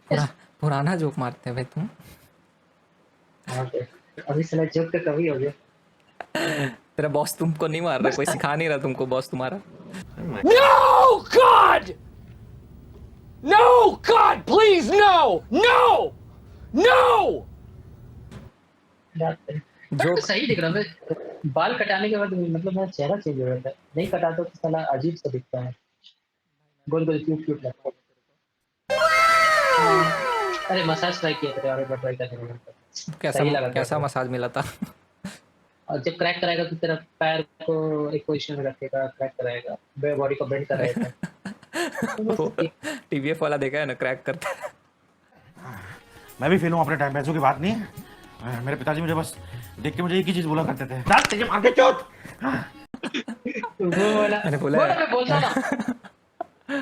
पुरा, पुराना जोक मारते हैं भाई तुम। हाँ तो अभी साला जोक तो कभी हो गया। तेरा बॉस तुमको नहीं मार रहा, बस कोई सिखा नहीं रहा तुमको बॉस तुम्हारा। No, God! No, God, please, no! No! No! बात है। बट जोक सही दिख रहा है। बाल कटाने के बाद मतलब मेरा चेहरा चेंज हो जाता है। नहीं कटाता तो साला अजीब सा दिखता है। गोल-गोल क्यूट-क्यूट लगता है। हाँ, अरे मसाज ट्राई किया था और एक बार ट्राई करने का। कैसा सही लगा था कैसा थोड़ा। मसाज मिला था? और जब क्रैक कराएगा तो तेरा पैर को एक पोजीशन में रखेगा, क्रैक कराएगा, बॉडी को बेंड कराएगा। तो बस वो टीवीएफ वाला देखा है ना, क्रैक करता है। मैं भी फेल हूँ अपने टाइम पे, ऐसी कोई बात नहीं है। मेरे पिताजी मुझे बस देख के मुझे एक ही चीज बोला करते थे, दांत तेरे मार के चोट। वो वाला मैंने बोला वो है। मैं बोलता ना,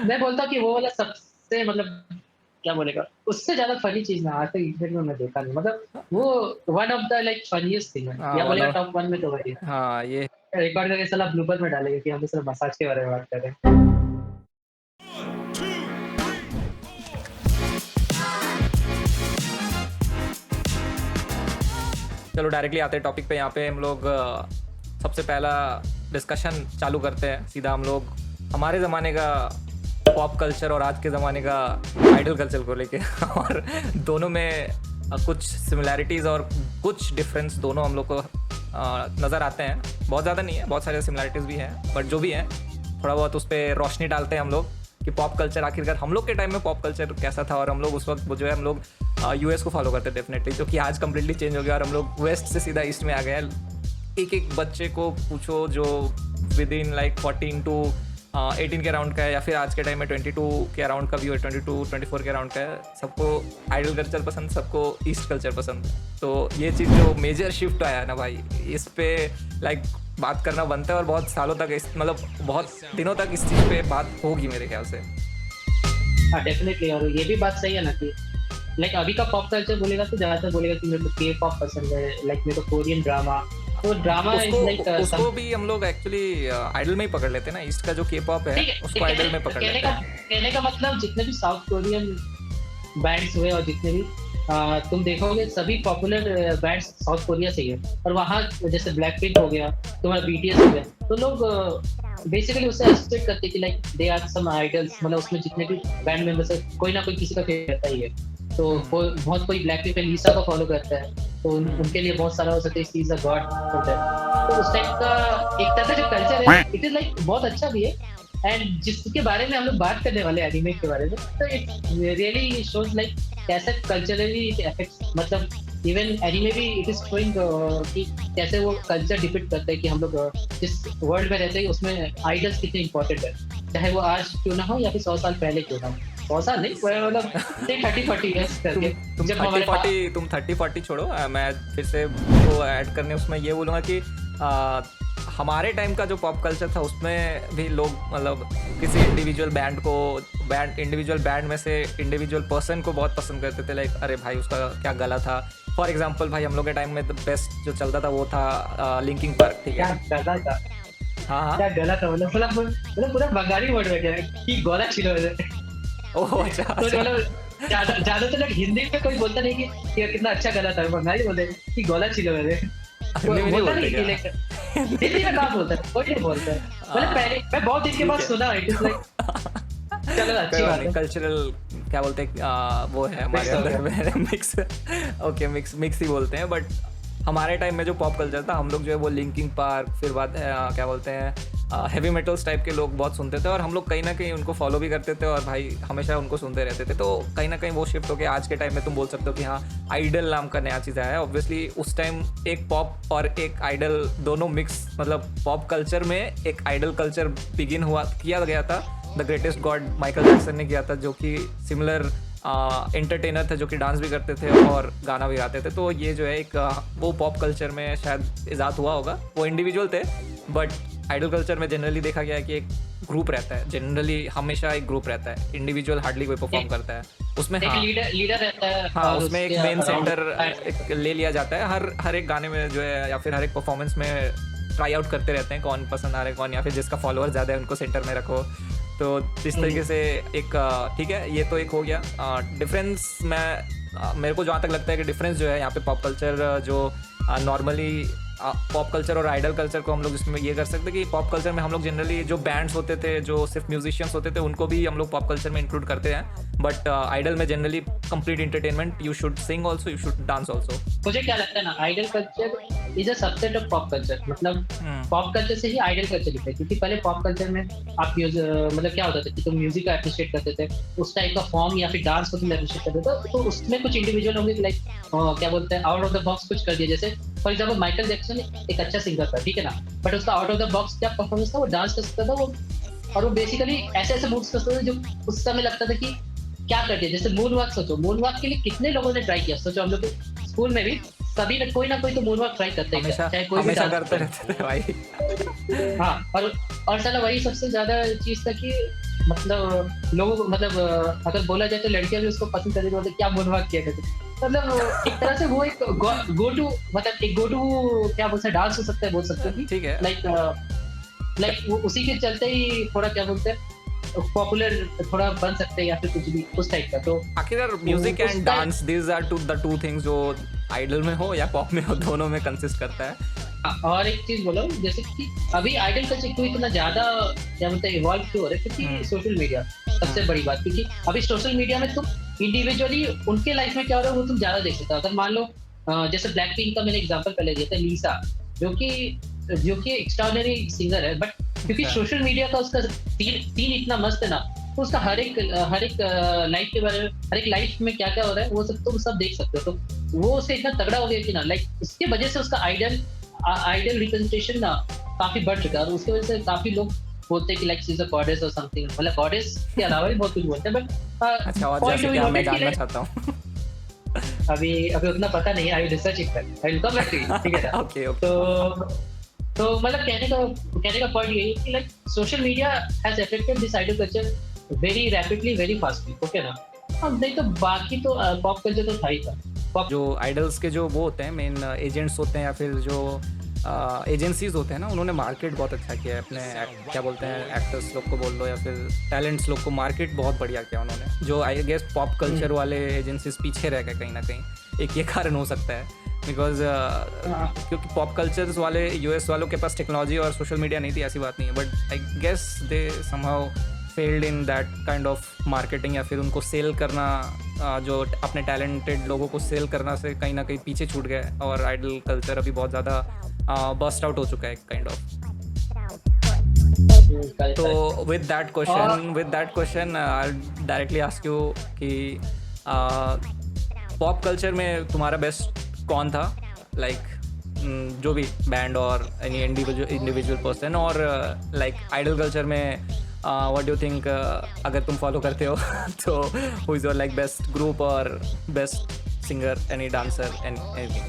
मैं बोलता कि वो वाला सबसे मतलब क्या बोलेगा, उससे ज़्यादा फ़नी चीज़ ना आज तक इंटरनेट में मैं देखा नहीं। मतलब वो one of the like funniest thing है हाँ या वन बोलेगा ऑफ, टॉप 1 में तो वही है। हाँ ये। रिकॉर्ड करके साला ब्लूपर में डालेंगे कि हम तो सिर्फ मसाज के बारे में बात कर रहे हैं। चलो डायरेक्टली आते हैं टॉपिक पे। यहाँ पे हम लोग सबसे पहला डिस्कशन चालू करते हैं सीधा। हम लोग हमारे ज़माने का पॉप कल्चर और आज के ज़माने का आइडल कल्चर को लेके और दोनों में कुछ सिमिलैरिटीज़ और कुछ डिफरेंस दोनों हम लोग को नज़र आते हैं। बहुत ज़्यादा नहीं है, बहुत सारे सिमिलैरिटीज़ भी हैं, बट जो भी हैं थोड़ा बहुत उस पर रोशनी डालते हैं हम लोग कि पॉप कल्चर आखिरकार हम लोग के टाइम में पॉप कल्चर कैसा था। और हम लोग उस वक्त वो जो है हम लोग यूएस को फॉलो करते हैं डेफिनेटली, जो कि आज कम्प्लीटली चेंज हो गया और हम लोग वेस्ट से सीधा ईस्ट में आ गए हैं। एक एक बच्चे को पूछो जो विद इन लाइक 14 टू 18 के अराउंड का है, या फिर आज के टाइम में 22 के अराउंड का भी हो, 22-24 के अराउंड का है, सबको आइडल कल्चर पसंद, सबको ईस्ट कल्चर पसंद। तो ये चीज़ जो मेजर शिफ्ट आया है ना भाई, इस पे लाइक बात करना बनता है और बहुत सालों तक मतलब बहुत दिनों तक इस चीज़ पे बात होगी मेरे ख्याल से। हाँ डेफिनेटली। और ये भी बात सही है ना कि लाइक अभी का पॉप कल्चर बोलेगा तो ज़्यादातर बोलेगा कि मेरे को के पॉप पसंद है, लाइक मेरे को कोरियन ड्रामा। तो ड्रामा इज लाइक उसको भी हम लोग एक्चुअली आइडल में ही पकड़ लेते हैं ना। ईस्ट का जो के पॉप है उसको आइडल में पकड़ लेते हैं। कहने का मतलब जितने भी साउथ कोरियन बैंड्स हुए और जितने भी तुम देखोगे सभी पॉपुलर बैंड्स साउथ कोरिया से ही है। और वहाँ जैसे ब्लैक पिंक हो गया, तुम्हारा बीटीएस हो गया, तो लोग बेसिकली उससे एसोसिएट करते हैं कि like they are some idols. मतलब उसमें जितने भी बैंड मेंबर्स है कोई ना कोई किसी का फेवरेट रहता ही है। तो बहुत कोई ब्लैक पिंक में लीसा को फॉलो करता है, तो उनके लिए बहुत सारा हो सकता है इज अ गॉड होता है। तो उस टाइप का एक तरह से जो कल्चर है इट इज लाइक बहुत अच्छा भी है। एंड जिसके बारे में हम लोग बात करने वाले एनिमे के बारे में, तो इट रियली शोज लाइक कैसे कल्चरली इट अफेक्ट्स। मतलब इवन एनिमे भी इट इज शोइंग कि कैसे वो कल्चर डिपिक्ट करता है कि हम लोग जिस वर्ल्ड में रहते हैं उसमें आइडल्स कितने इंपॉर्टेंट है, चाहे वो आज क्यों ना हो या फिर 100 साल पहले क्यों ना हो। 100 साल नहीं मतलब 30-40 ईयर्स करके तुम जब हमारे 30-40 छोड़ो। मैं फिर से वो ऐड करने उसमें ये बोलूँगा कि हमारे टाइम का जो पॉप कल्चर था उसमें भी लोग मतलब किसी इंडिविजुअल बैंड में से इंडिविजुअल पर्सन को बहुत पसंद करते थे। लाइक अरे भाई उसका क्या गला था। फॉर एग्जांपल भाई हम लोग के टाइम में द बेस्ट जो चलता था वो था लिंकिंग पार्क। ठीक है, क्या गला था, हाँ क्या गला था मतलब पूरा बंगाली वर्ड में क्या कि गोला छिलो है। ओह अच्छा तो मतलब ज्यादातर लोग हिंदी में कोई बोलता नहीं कि कितना अच्छा गला था, बंगाली बोलते हैं कि गोला छिलो है। हिंदी में नहीं बोलता बोलते नहीं क्या? हिंदी में कहाँ बोलता है, कोई नहीं बोलता है। मतलब पहले मैं बहुत दिन के बाद सुना इट इज लाइक चलो अच्छी बात है। कल्चरल क्या बोलते हैं वो है हमारे अंदर मिक्स। ओके मिक्स ही बोलते हैं। बट हमारे टाइम में जो पॉप कल्चर था हम लोग जो है वो लिंकिंग पार्क, फिर बात क्या बोलते हैं हैवी मेटल्स टाइप के लोग बहुत सुनते थे और हम लोग कहीं ना कहीं उनको फॉलो भी करते थे और भाई हमेशा उनको सुनते रहते थे। तो कहीं ना कहीं वो शिफ्ट हो गया। आज के टाइम में तुम बोल सकते हो कि हाँ आइडल नाम का नया चीज़ आया है। ऑब्वियसली उस टाइम एक पॉप और एक आइडल दोनों मिक्स, मतलब पॉप कल्चर में एक आइडल कल्चर बिगिन किया गया था। The greatest God Michael Jackson ने किया था, जो कि सिमिलर एंटरटेनर थे, जो कि डांस भी करते थे और गाना भी गाते थे। तो ये जो है एक वो पॉप कल्चर में शायद इजाद हुआ होगा। वो इंडिविजुअल थे, बट आइडल कल्चर में जनरली देखा गया है कि एक ग्रुप रहता है। जनरली हमेशा एक ग्रुप रहता है, इंडिविजुअल हार्डली कोई परफॉर्म करता है उसमें। एक हाँ लीडर रहता है। हाँ, उसमें एक मेन सेंटर सेंटर ले लिया जाता है। हर एक गाने में जो है या फिर हर एक परफॉर्मेंस में ट्राई आउट करते रहते हैं कौन पसंद आ रहा है कौन, या फिर जिसका फॉलोअर ज़्यादा है उनको सेंटर में रखो। तो इस तरीके से एक ठीक है, ये तो एक हो गया डिफरेंस। मेरे को जहाँ तक लगता है कि डिफरेंस जो है यहाँ पे पॉप कल्चर जो नॉर्मली पॉप कल्चर और आइडल कल्चर को हम लोग इसमें ये कर सकते हैं कि पॉप कल्चर में हम लोग जनरली जो बैंड्स होते थे, जो सिर्फ म्यूजिशियंस होते थे, उनको भी हम लोग पॉप कल्चर में इंक्लूड करते हैं। बट आइडल में generally complete entertainment, you should sing also, you should dance also. मुझे क्या लगता है ना, idol culture is a subset of pop culture. मतलब पॉप कल्चर से ही आइडल कल्चर लिखा है, क्योंकि पहले पॉप कल्चर में आप मतलब क्या होता था कि तुम म्यूजिक का अप्रिशिएट करते थे, उस टाइप का फॉर्म या फिर डांस को तुम अप्रिशिएट करते थे, तो उसमें कुछ इंडिविजुअल होंगे लाइक क्या बोलते हैं आउट ऑफ द बॉक्स कुछ कर दिया। जैसे फॉर एग्जाम्पल माइकल जैक्सन एक अच्छा सिंगर था, ठीक है ना, बट उसका आउट ऑफ द बॉक्स क्या परफॉर्मेंस था, वो डांस कर सकता था वो, और वो बेसिकली ऐसे ऐसे मूव्स करता था जो उस समय लगता था कि क्या कर दिया। जैसे मून वॉक, सोचो मून वॉक के लिए कितने लोगों ने ट्राई किया। सोचो हम लोग स्कूल में भी सभी ने कोई ना कोई तो मून वॉक ट्राई करते हैं, चाहे कोई भी हमेशा डांस करते रहते थे भाई। हाँ, और साला वही सबसे ज्यादा चीज था कि मतलब लोगों को मतलब अगर बोला जाए तो लड़कियां भी उसको पसंद करती थी, क्या मून वॉक किया करते। मतलब एक तरह से वो एक गो टू मतलब एक गो टू क्या बोलते हैं डांस हो सकता है, बोल सकते हैं ठीक है, लाइक उसी के चलते ही थोड़ा क्या बोलते हैं पॉपुलर थोड़ा बन सकते हैं या फिर कुछ भी उस टाइप का। तो आखिर music and dance these are the two things जो आइडल में हो या पॉप में हो, दोनों में कंसिस्ट करता है। और एक चीज बोलो, जैसे कि अभी आइडल कल्चर क्यों इतना ज्यादा क्या बोलते हैं इवॉल्व क्यों हो रहा है, क्योंकि सोशल मीडिया सबसे बड़ी बात। क्योंकि अभी सोशल मीडिया में तुम इंडिविजुअली उनके लाइफ में क्या हो रहा है वो तुम ज्यादा देख सकते हो। अगर मान लो जैसे ब्लैक पिंक का मैंने एग्जांपल पहले दिया था, लीसा, जो कि एक्स्ट्राऑर्डिनरी सिंगर है, बट क्योंकि सोशल मीडिया का उसका सीन इतना मस्त है ना, तो उसका हर एक लाइफ के बारे में, हर एक लाइफ में क्या क्या हो रहा है वो सब तुम सब देख सकते हो। तो वो उससे इतना तगड़ा हो गया कि ना, लाइक उसके वजह से उसका आइडल रिप्रेजेंटेशन ना काफी बढ़ चुका है, और उसके वजह से काफी लोग बोलते हैं कि like she is a goddess और समथिंग। मतलब गॉडेस के अलावा भी बहुत कुछ बोलते हैं, बट अच्छा, और जैसे कि मैं जानना चाहता हूँ अभी उतना पता नहीं है, I research it, I will come back to you, ठीक है ना। ओके तो मतलब कहने का पॉइंट यही है कि like social media has affected this idol culture very rapidly, very fastly, okay ना। अब नहीं तो बाकी तो पॉप कल्चर तो था ही था। जो आइडल्स के जो वो होते हैं मेन एजेंट्स होते हैं या फिर जो एजेंसीज होते हैं ना, उन्होंने मार्केट बहुत अच्छा किया है अपने क्या बोलते हैं एक्टर्स लोग को बोल लो या फिर टैलेंट्स लोग को, मार्केट बहुत बढ़िया किया उन्होंने। जो आई गेस पॉप कल्चर वाले एजेंसीज पीछे रह गए कहीं ना कहीं, एक ये कारण हो सकता है बिकॉज क्योंकि पॉप कल्चर्स वाले यूएस वालों के पास टेक्नोलॉजी और सोशल मीडिया नहीं थी, ऐसी बात नहीं है, but I guess they somehow failed in that kind of marketing, या फिर उनको सेल करना जो अपने टैलेंटेड लोगों को सेल करना से कहीं ना कहीं पीछे छूट गए, और आइडल कल्चर अभी बहुत ज़्यादा बस्ट आउट हो चुका है काइंड ऑफ। तो with that question I directly ask you कि पॉप कल्चर में तुम्हारा बेस्ट कौन था, लाइक जो भी बैंड और एनी इंडिविजुअल पर्सन, और लाइक आइडल कल्चर में व्हाट डू थिंक, अगर तुम फॉलो करते हो तो who is your like best group और best singer, any dancer, anything?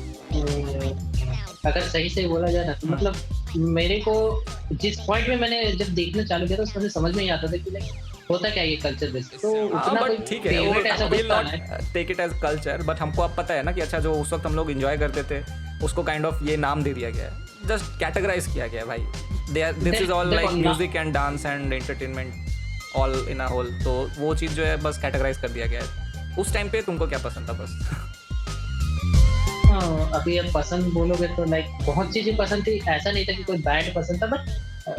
अगर सही से बोला जाए ना तो मतलब मेरे को जिस पॉइंट में मैंने जब देखना चालू किया था उसमें समझ में ही आता था कि लाइक होता क्या ये कल्चर बेसिस, तो उतना कोई ठीक है, फेवरेट ऐसा कुछ था take it as culture, but हमको अब पता है ना कि अच्छा जो उस वक्त हम लोग एंजॉय करते थे उसको काइंड ऑफ ये नाम दे दिया गया है, जस्ट कैटेगराइज किया गया है भाई, this is all like music and dance and entertainment all in a whole. तो वो चीज़ जो है बस कैटेगराइज कर दिया गया है। उस टाइम पे तुमको क्या पसंद था बस? अभी अब पसंद बोलोगे तो लाइक बहुत चीजें पसंद थी, ऐसा नहीं था कि कोई बैंड पसंद था, बट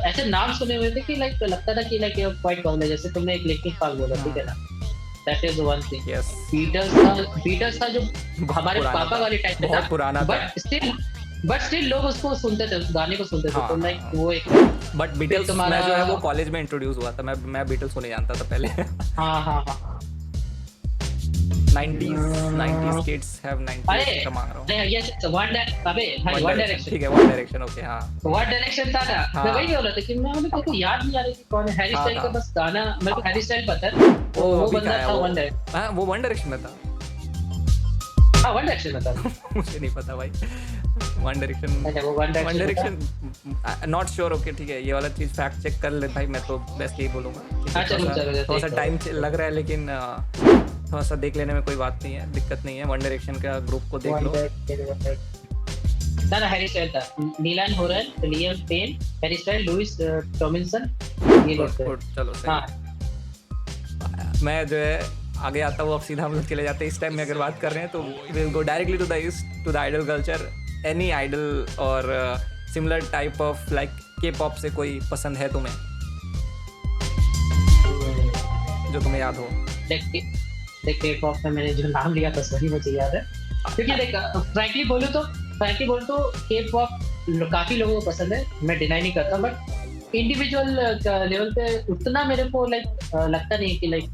ऐसे नाम सुने हुए थे कि लाइक लगता था कि लाइक ये क्वाइट कॉल है। जैसे तुमने एक लिंकिन पार्क बोला, ठीक है ना, that is one thing. Yes, Beatles था जो हमारे पापा वाले टाइम पे था, बहुत पुराना था, बट स्टिल लोग उसको सुनते थे, उस गाने को सुनते थे, तो लाइक वो एक। बट बीटल्स मैं जो है वो कॉलेज में इंट्रोड्यूस हुआ था, मैं बीटल्स को नहीं जानता था पहले। हाँ 90s kids have 90s का मांग रहा हूँ। नहीं, ये वन डायरेक्शन, ठीक है, वन डायरेक्शन, ओके, हाँ, वन डायरेक्शन था ना। मैं वही बोल रहा था कि मेरे को याद नहीं आ रहा कि कौन है। हैरी स्टाइल का बस गाना मेरे को हैरी स्टाइल पता है, वो बंदा था वन डायरेक्शन। हाँ, वो वन डायरेक्शन में था। हाँ, वन डायरेक्शन में था। मुझे नहीं पता भाई, one direction not sure. Okay, ठीक है, ये वाला चीज फैक्ट चेक कर ले भाई, मैं तो बेस्ट यही बोलूंगा। थोड़ा सा टाइम लग रहा है, लेकिन थोड़ा सा देख लेने में कोई बात नहीं है, दिक्कत नहीं है। वन डायरेक्शन का ग्रुप को देख लो। ना हैरी स्टाइल था, Niall Horan, Liam Payne, Harry Style, Louis Tomlinson, ये लोग थे। चलो सही। हाँ, मैं जो है आगे आता हूँ, अब सीधा हम लोग चले जाते हैं। इस टाइम में अगर बात कर रहे हैं तो will go directly to the east, to the idol culture. Any idol और सिमिलर टाइप ऑफ लाइक के पॉप से कोई पसंद है तुम्हें जो तुम्हें याद हो? देख के पॉप में मैंने जो नाम लिया था वही मुझे याद है, क्योंकि देख फ्रैंकली बोलूँ तो के पॉप काफी लोगों को पसंद है, मैं डिनाई नहीं करता, बट इंडिविजुअल लेवल पे उतना मेरे को लाइक लगता नहीं कि लाइक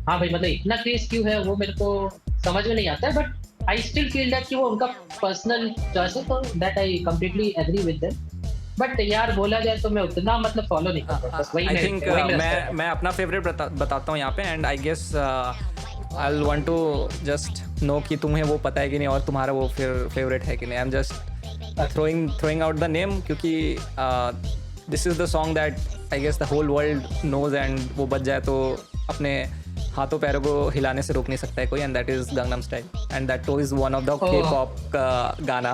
हाँ भाई मतलब इतना क्रेज क्यों है वो मेरे को समझ में नहीं आता है, but I still feel that कि वो उनका पर्सनल चॉइस है, तो that I completely agree with them. But यार बोला जाए तो मैं उतना मतलब फॉलो नहीं करता, बस वही आई थिंक मैं अपना फेवरेट बताता हूँ यहाँ पे, and I guess I want to just know कि तुम्हें वो पता है कि नहीं और तुम्हारा वो फेवरेट है कि नहीं। I am just throwing out the name क्योंकि this is the song that I guess the whole world knows, and वो बज जाए तो अपने हाथों पैरों को हिलाने से रोक नहीं सकता है कोई, and that is Gangnam Style, and that too is one of the K-pop गाना।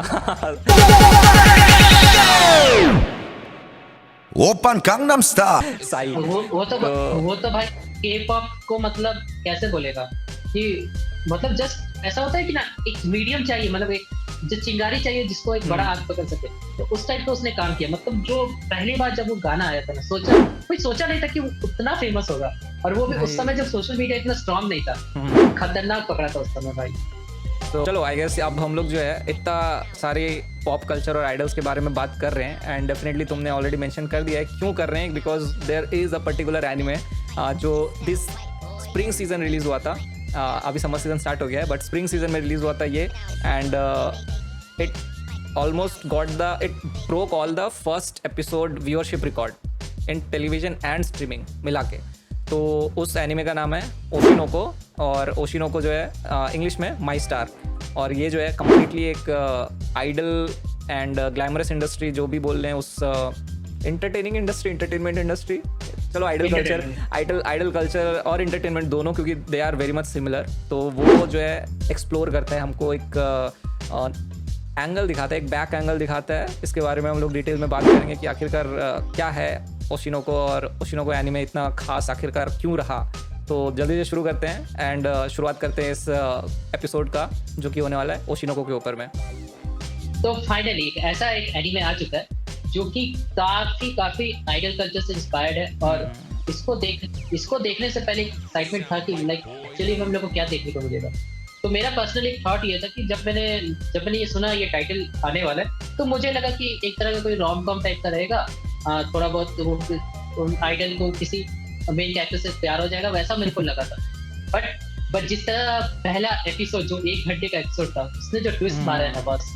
Open Gangnam Style। साई वो तो भाई के पॉप को मतलब कैसे बोलेगा कि मतलब जस्ट ऐसा होता है कि ना एक मीडियम चाहिए, मतलब एक जो चिंगारी चाहिए जिसको एक बड़ा आग पकड़ सके, तो उस टाइप का उसने काम किया। मतलब जो पहली बार जब वो गाना आया था ना, कोई सोचा नहीं था कि वो उतना फेमस होगा, और वो भी उस समय जब सोशल मीडिया इतना स्ट्रांग नहीं था, खतरनाक पकड़ा था उस समय भाई। तो चलो आई गेस अब हम लोग जो है इतना सारे पॉप कल्चर और आइडल्स के बारे में बात कर रहे हैं, एंड डेफिनेटली तुमने ऑलरेडी मेंशन कर दिया है क्यों कर रहे हैं, because there is a particular anime जो दिस स्प्रिंग सीजन रिलीज़ हुआ था। अभी समर सीजन स्टार्ट हो गया है, बट स्प्रिंग सीजन में रिलीज़ हुआ था ये, and it almost it broke all the first episode viewership record in television and streaming मिला के। तो उस एनिमे का नाम है ओशिनोको, और ओशिनोको जो है इंग्लिश में माई स्टार, और ये जो है कम्प्लीटली एक आइडल एंड ग्लैमरस इंडस्ट्री जो भी बोल रहे हैं उस एंटरटेनमेंट इंडस्ट्री, चलो आइडल कल्चर और एंटरटेनमेंट दोनों, क्योंकि they are very much similar. तो वो जो है एक्सप्लोर करता है, हमको एक एंगल दिखाता है, एक बैक एंगल दिखाता है। इसके बारे में हम लोग डिटेल में बात करेंगे कि आखिरकार क्या है ओशिनोको, और ओशिनोको एनिमे इतना खास आखिरकार क्यों रहा। तो जल्दी से शुरू करते हैं, एंड शुरुआत करते हैं इस एपिसोड का जो कि होने वाला है ओशिनोको के ऊपर में। तो फाइनली ऐसा एक एनिमे आ चुका है जो कि काफी आइडल कल्चर से इंस्पायर्ड है, और इसको देखने से पहले एक्साइटमेंट था कि लाइक एक्चुअली हम लोग को क्या देखने को मिलेगा। तो मेरा पर्सनल एक थॉट ये था कि जब मैंने ये सुना ये टाइटल आने वाला है, तो मुझे लगा कि एक तरह का कोई रोम कॉम टाइप का रहेगा, थोड़ा बहुत आइडल को किसी मेन कैरेक्टर से प्यार हो जाएगा, वैसा मेरे को लगा था। बट जिस तरह पहला एपिसोड जो 1 घंटे का एपिसोड था, उसने जो ट्विस्ट मारा है ना बस,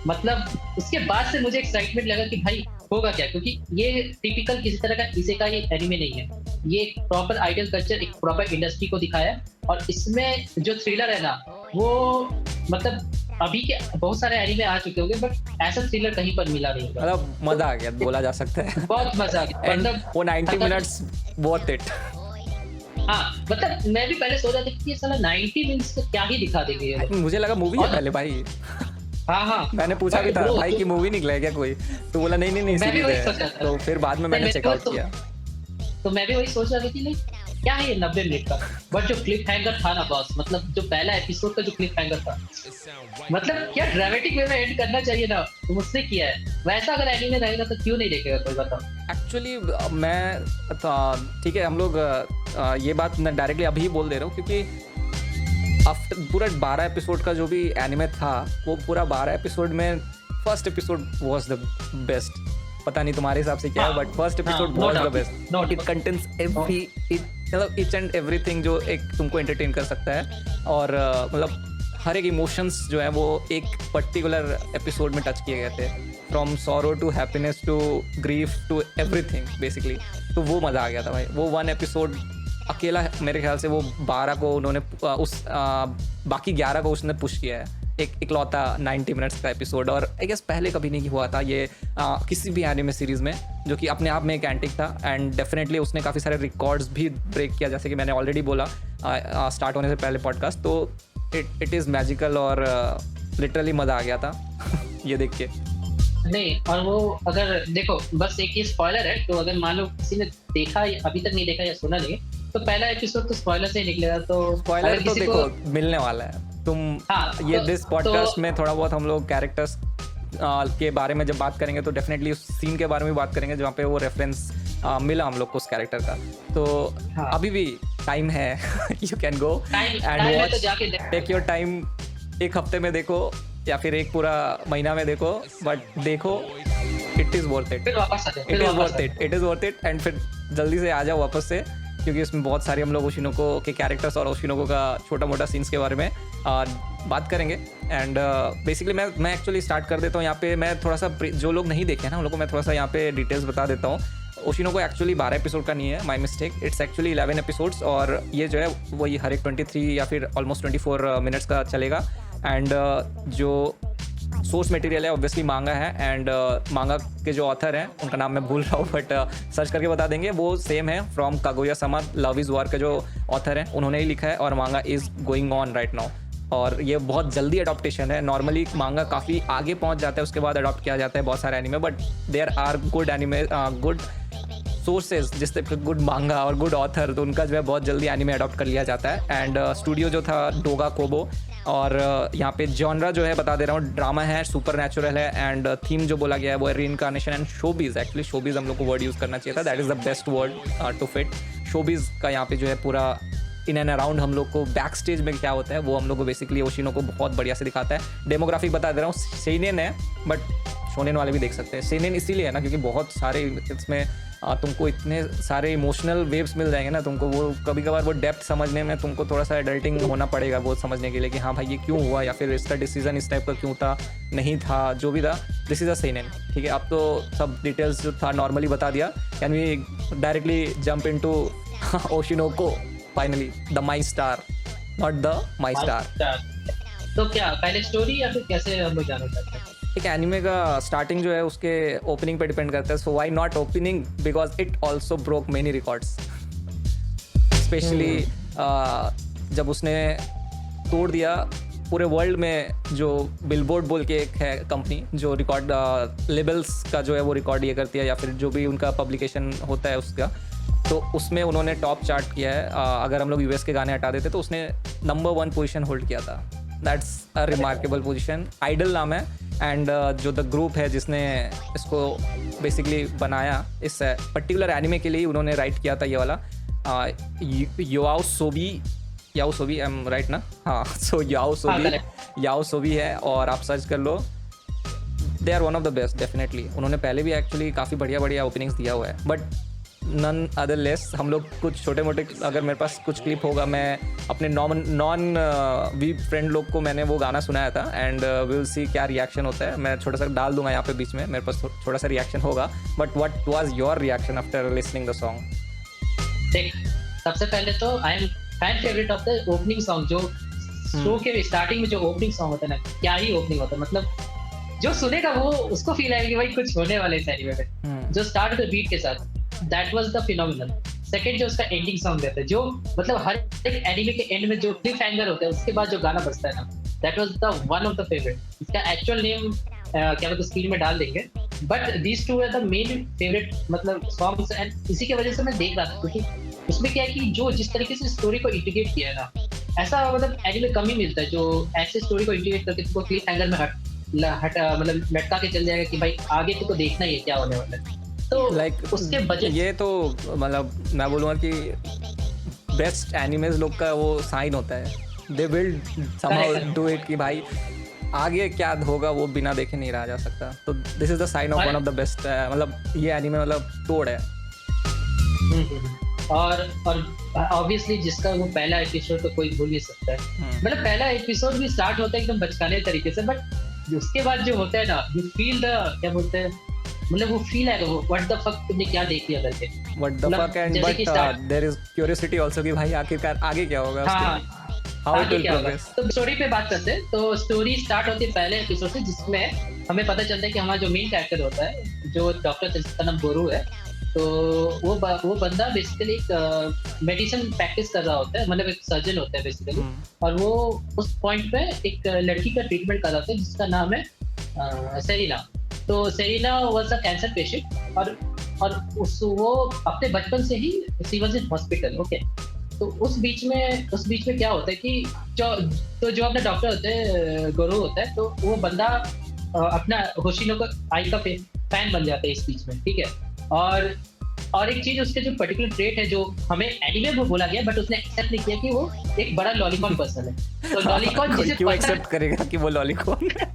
मतलब उसके बाद से मुझे एक्साइटमेंट लगा कि भाई होगा क्या, क्योंकि ये टिपिकल किसी तरह का इसेकाई एनिमे नहीं है, ये एक प्रॉपर आइडल कल्चर, एक प्रॉपर इंडस्ट्री को दिखाया है। और इसमें जो थ्रिलर है ना वो मतलब अभी के बहुत सारे एनिमे आ चुके होंगे, बट ऐसा थ्रिलर कहीं पर मिला नहीं होगा। मतलब मजा आ गया बोला जा सकता है। बहुत मजा आ गया, मतलब वो 90 मिनट्स वर्थ इट। हाँ मतलब मैं भी पहले सोच रहा था कि ये साला 90 मिनट्स का क्या ही दिखा देंगे ये लोग। मुझे लगा मूवी है पहले भाई। हाँ मैंने पूछा भी था भाई कि मूवी निकला है क्या कोई, तो बोला नहीं सीरीज है। तो फिर बाद में मैंने चेकआउट किया, तो मैं भी वही सोच रहा था कि नहीं क्या है ये 90 मिनट का, बट जो क्लिप हैंगर था ना बॉस, मतलब जो पहला एपिसोड का जो क्लिप हैंगर था, मतलब क्या ड्रामेटिक वे में एंड करना चाहिए ना, तो मुझसे किया है। वैसा अगर एनीमे रहेगा तो क्यों नहीं देखेगा कोई, बताओ। एक्चुअली मैं ठीक है, हम लोग ये बात मैं डायरेक्टली अभी बोल दे रहा हूँ, क्योंकि आफ्टर पूरा 12 एपिसोड का जो भी एनिमे था, वो पूरा 12 एपिसोड में first episode was the best. पता नहीं तुम्हारे हिसाब से क्या है, but first episode was the best. It contains every मतलब ईच एंड एवरीथिंग जो एक तुमको एंटरटेन कर सकता है, और मतलब हर एक इमोशंस जो है वो एक पर्टिकुलर एपिसोड में टच किए गए थे, from sorrow to happiness to grief to everything basically. तो वो मज़ा आ गया था भाई। वो 1 एपिसोड अकेला मेरे ख्याल से वो 12 को उन्होंने बाकी 11 को उसने पुश किया है, एक इकलौता 90 मिनट्स का एपिसोड। और आई गेस पहले कभी नहीं हुआ था ये किसी भी एनिमे सीरीज़ में, जो कि अपने आप में एक एंटिक था, एंड डेफिनेटली उसने काफ़ी सारे रिकॉर्ड्स भी ब्रेक किया, जैसे कि मैंने ऑलरेडी बोला स्टार्ट होने से पहले पॉडकास्ट। तो इट इज़ मैजिकल, और लिटरली मज़ा आ गया था ये देख के। नहीं, और वो अगर देखो बस एक ये स्पॉइलर है, तो अगर मान लो किसी ने देखा अभी तक नहीं देखा या सुना नहीं, तो पहला एपिसोड तो स्पॉइलर से ही निकलेगा, तो स्पॉइलर अगर तो किसी देखो को मिलने वाला है। तुम हाँ, ये तो- दिस पॉडकास्ट में थोड़ा बहुत हम लोग कैरेक्टर्स के बारे में जब बात करेंगे तो डेफिनेटली उस सीन के बारे में बात करेंगे जहाँ पे वो रेफरेंस मिला हम लोग को उस कैरेक्टर का। तो हाँ। अभी भी टाइम है, you can go time and है तो वॉच, जाके टेक योर टाइम, एक हफ्ते में देखो या फिर एक पूरा महीना में देखो, बट देखो, इट इज़ वर्थ इट, फिर वापस आ जाओ, इट फिर इज़ वापस वर्थ आ it, it is worth it. And फिर जल्दी से आ जाओ वापस से, क्योंकि इसमें बहुत सारे हम लोग ओशिनोको के कैरेक्टर्स और ओशिनोको का छोटा मोटा सीन्स के बारे में बात करेंगे। एंड बेसिकली मैं एक्चुअली स्टार्ट कर देता हूँ यहाँ पे। मैं थोड़ा सा जो लोग नहीं देखे ना उन लोगों को मैं थोड़ा सा यहाँ पे डिटेल्स बता देता हूँ। ओशिनोको एक्चुअली 12 एपिसोड का नहीं है, my mistake, it's actually 11 episodes, और ये जो है वही हर एक 23 या फिर ऑलमोस्ट 24 मिनट्स का चलेगा। एंड जो सोर्स मटेरियल है ऑब्वियसली मांगा है, एंड मांगा के जो ऑथर हैं उनका नाम मैं भूल रहा हूँ, बट सर्च करके बता देंगे, वो सेम है from Kaguya sama love is war के जो ऑथर हैं उन्होंने ही लिखा है, और मांगा is going on right now. और ये बहुत जल्दी अडॉप्टेशन है। नॉर्मली मांगा काफ़ी आगे पहुंच जाता है, उसके बाद अडॉप्ट किया जाता है बहुत सारे anime, but there are good anime, good sources जिस टाइप के गुड मांगा और गुड ऑथर, तो उनका जो है बहुत जल्दी एनिमे अडॉप्ट कर लिया जाता है। एंड स्टूडियो जो था डोगा कोबो, और यहाँ पे जॉनरा जो है बता दे रहा हूँ, ड्रामा है, सुपर नेचुरल है, एंड थीम जो बोला गया है वो है reincarnation and showbiz. Actually showbiz हम लोग को वर्ड यूज़ करना चाहिए था, that is the best word to fit. Showbiz का यहाँ पे जो है पूरा इन एंड अराउंड हम लोग को बैक स्टेज में क्या होता है वो हम लोग को बेसिकली ओशिनो को बहुत बढ़िया से दिखाता है। डेमोग्राफिक बता दे रहा हूँ, सेनेन है, बट शोनेन वाले भी देख सकते हैं। सेनेन इसीलिए है ना क्योंकि बहुत सारे इसमें तुमको इतने सारे इमोशनल वेव्स मिल जाएंगे ना तुमको, वो कभी कभार वो डेप्थ समझने में तुमको थोड़ा सा एडल्टिंग होना पड़ेगा वो समझने के लिए कि हाँ भाई ये क्यों हुआ, या फिर इसका डिसीजन इस टाइप का क्यों था, नहीं था, जो भी था, दिस इज़ अ सेनेन। ठीक है, अब तो सब डिटेल्स जो था नॉर्मली बता दिया। Can we directly jump in to Oshi no Ko finally, the my star, not the my star. तो क्या पहले स्टोरी या फिर कैसे हम लोग जाना चाहते हैं? एक एनिमे का स्टार्टिंग जो है उसके ओपनिंग पे डिपेंड करता है, so why not opening, because it also broke many records. Specially जब उसने तोड़ दिया पूरे वर्ल्ड में, जो बिलबोर्ड बोल के एक है कंपनी जो रिकॉर्ड लेबल्स का जो है वो रिकॉर्ड ये करती है, या फिर जो भी उनका पब्लिकेशन होता है उसका, तो उसमें उन्होंने टॉप चार्ट किया है। अगर हम लोग यूएस के गाने हटा देते तो उसने नंबर 1 पोजीशन होल्ड किया था। That's a remarkable position. Idol नाम है, एंड जो द ग्रुप है जिसने इसको बेसिकली बनाया, इस पर्टिकुलर एनिमे के लिए उन्होंने राइट किया था ये वाला, याओसोबी आई एम राइट ना? हाँ, सो याओसोबी है, और आप सर्च कर लो, they are one of the best definitely. उन्होंने पहले भी एक्चुअली काफ़ी बढ़िया बढ़िया ओपनिंग्स दिया हुआ है, बट नन अदर लेस हम लोग कुछ छोटे मोटे, अगर मेरे पास कुछ क्लिप होगा, मैं अपने नॉन वी फ्रेंड लोग को मैंने वो गाना सुनाया था, एंड वी विल सी क्या रिएक्शन होता है। मैं छोटा सा डाल दूंगा यहाँ पे बीच में, मेरे पास थोड़ा सा रिएक्शन होगा, but what was your reaction after listening the song? देख, सबसे पहले तो I am fan favourite of the opening song. जो शो के स्टार्टिंग में जो ओपनिंग सॉन्ग होता है ना, क्या ही ओपनिंग होता है, मतलब जो सुनेगा वो उसको फील आएगा कि भाई कुछ होने वाले इस एनिमे में। जो स्टार्ट होता है बीट के साथ, that was the phenomenal. Second जो उसका एंडिंग सॉन्ग रहता है, जो मतलब हर एक एनिमे के एंड में जो क्लिफ हैंगर होता है उसके बाद जो गाना बजता है ना, that was the one of the favourite. इसका एक्चुअल नेम क्या बोलते स्क्रीन में डाल देंगे, but these two are the main favourite मतलब सॉन्ग्स, एंड इसी की वजह से मैं देख रहा था, क्योंकि उसमें क्या है कि जो जिस तरीके से स्टोरी को इंटीग्रेट किया है ना, ऐसा मतलब एनिमे कम ही मिलता है जो ऐसे स्टोरी को इंटीग्रेट करके तुमको क्लिफ हैंगर में हट मतलब लटका के चल जाएगा कि भाई आगे तुमको देखना ही है क्या होने वाला है। तो लाइक उसके बजट, ये तो मतलब मैं बोलूँगा कि बेस्ट एनिमेज लोग का वो साइन होता है, they will somehow do it, कि भाई आगे क्या होगा वो बिना देखे नहीं रहा जा सकता। तो this is the sign of one of the best, मतलब ये एनिमे मतलब तोड़ है। और ऑब्वियसली जिसका वो पहला एपिसोड तो कोई भूल नहीं सकता है। मतलब पहला एपिसोड भी स्टार्ट होता है एकदम बचकाने तरीके से, बट उसके बाद जो होता है ना, यू फील द क्या बोलते हैं, मतलब वो फील आएगा, वो व्हाट द फक तुमने क्या देख लिया करके, what the fuck, and but there is curiosity also कि भाई आखिरकार आगे क्या होगा, हाउ इट विल प्रोग्रेस। तो स्टोरी पे बात करते हैं। तो स्टोरी स्टार्ट होती है पहले एपिसोड से, जिसमें हमें पता चलता है कि हमारा जो मेन कैरेक्टर होता है, जो डॉक्टर जिसका नाम बोरू है, तो वो बंदा बेसिकली एक मेडिसिन प्रैक्टिस कर रहा होता है, मतलब एक सर्जन होता है बेसिकली, और वो उस पॉइंट पे एक लड़की का ट्रीटमेंट कर रहा होता है जिसका नाम है सेरिना। तो Serena was a cancer patient, और वो अपने बचपन से ही she was in hospital. Okay, तो उस बीच में क्या होता है कि जो अपना डॉक्टर होते हैं, गुरु होता है, तो वो बंदा अपना होशिनो का आई का फैन बन जाता है इस बीच में, ठीक है। और एक चीज उसके जो पर्टिकुलर ट्रेट है जो हमें एनीमे में बोला गया, बट उसने एक्सेप्ट नहीं किया कि वो एक बड़ा लॉलीकॉन पर्सन है। तो लॉलीकॉन जिसे क्यों पता एक्सेप्ट करेगा कि वो लॉलीकॉन है?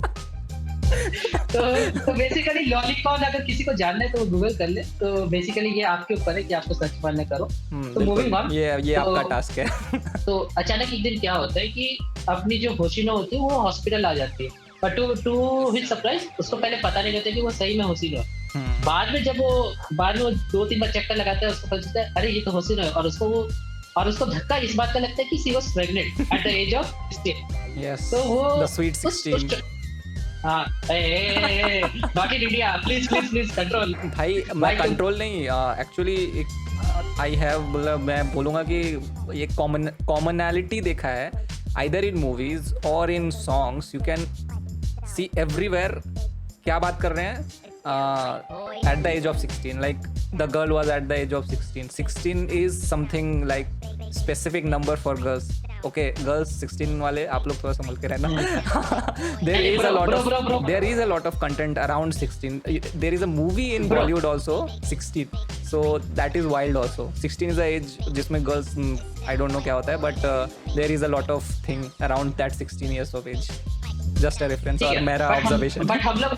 तो बेसिकली लॉलीकॉन अगर किसी को जानना है तो वो गूगल कर ले। तो बेसिकली ये आपके ऊपर है कि आपको सर्च मारना करो। तो मूविंग ऑन, ये तो आपका टास्क है। तो अचानक एक दिन क्या होता है कि अपनी जो होशिनो होती है वो हॉस्पिटल आ जाती है, पर टू हिज सरप्राइज उसको पहले पता नहीं रहता कि वो सही में होशिनो है। बाद में जब वो 2-3 बार चक्कर लगाता है, उसको पता चलता है अरे ये तो होशिनो है, और उसको धक्का इस बात का लगता है कि she was pregnant at the age of 16। Yes, तो वो द स्वीट 16। हाँ, not in India, please control. भाई मैं कंट्रोल नहीं, एक्चुअली आई हैव, मतलब मैं बोलूँगा कि ये कॉमनैलिटी देखा है आइदर इन मूवीज और in songs. You can see everywhere. क्या बात कर रहे हैं? At the age of 16, like the girl was at the age of 16। 16 is something like specific number for girls. Okay, girls 16 वाले आप लोग थोड़ा संभल के रहना। there is a lot of content around 16. There is a movie in Bollywood also 16, so that is wild also. 16 is the age जिसमें girls, I don't know क्या होता है, but there is a lot of thing around that 16 years of age. Just a reference और मेरा observation. But हम लोग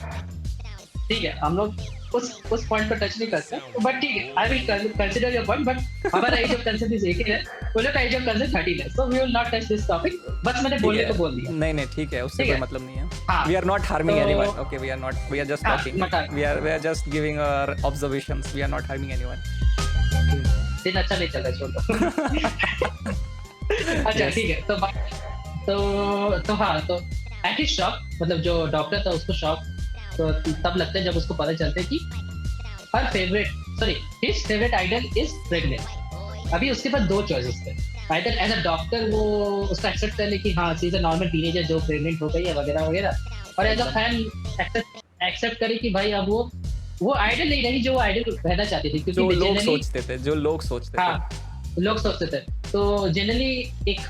ठीक है, हम लोग उस पॉइंट पर टच नहीं करते, बट ठीक है, I will consider your point. But हमारा एज ऑफ कंसेंट इज 18 है, वो लोग का एज ऑफ कंसेंट 13 है, so we will not touch this topic. बस मैंने बोलने को बोल दिया। नहीं ठीक है, उससे ठीक कोई है। मतलब नहीं है। हाँ, We are not harming तो- anyone. Okay, we are just हाँ, talking. मत- We are just giving our observations. We are not harming anyone. दिन अच्छा नहीं चल रहा, छोड़ दो। अच्छा ठीक है, तो हाँ, तो एट हिज शॉक, मतलब जो डॉक्टर था उसको शॉक तो तब लगता है जब उसको पता चलता है कि his favourite idol is pregnant. अभी उसके पास 2 चॉइसेस थे, आइदर एज अ डॉक्टर वो उसका एक्सेप्ट कर ले कि हाँ she is a normal teenager जो प्रेग्नेंट हो गई है वगैरह वगैरह, और एज अ फैन एक्सेप्ट करे कि भाई अब वो आइडल नहीं रही जो वो आइडल रहना चाहती थी, जो क्योंकि लोग generally- सोचते थे। हाँ, लोग सोचते थे। तो जनरली एक